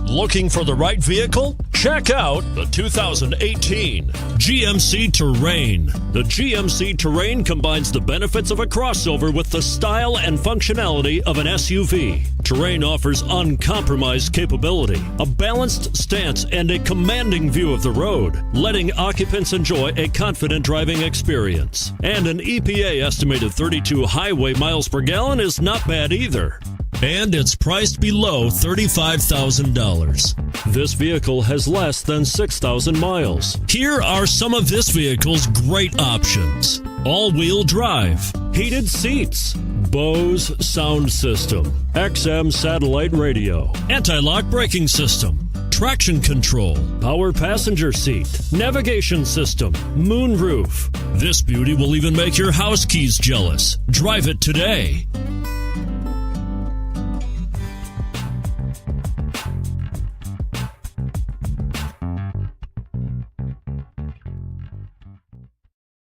Looking for the right vehicle? Check out the 2018 GMC Terrain. The GMC Terrain combines the benefits of a crossover with the style and functionality of an SUV. Terrain offers uncompromised capability, a balanced stance, and a commanding view of the road, letting occupants enjoy a confident driving experience. And an EPA estimated 32 highway miles per gallon is not bad either. And it's priced below $35,000. This vehicle has less than 6,000 miles. Here are some of this vehicle's great options: all-wheel drive, heated seats, Bose sound system, XM satellite radio, anti-lock braking system, traction control, power passenger seat, navigation system, moonroof. This beauty will even make your house keys jealous. Drive it today.